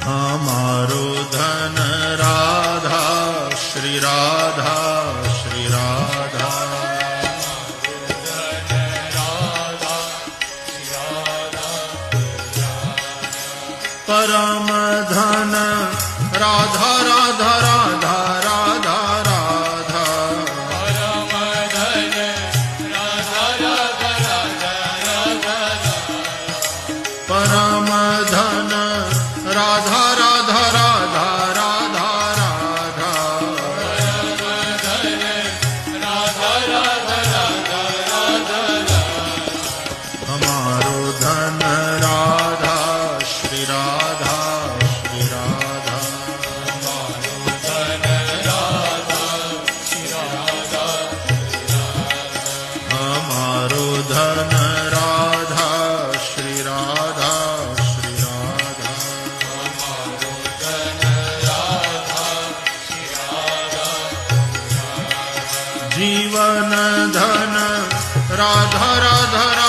हमारो धन राधा श्री राधा श्री राधा परम धन राधा राधा राधा राधा राधा परम धन राधा राधा राधा राधा परम धन राधा राधा राधा राधा राधा परम धन राधा राधा राधा राधा हमारो धन राधा श्री राधा श्री राधा हमारो धन राधा श्री राधा हमारो धन राधा श्री राधा श्री राधा जीवन धन राधा राधा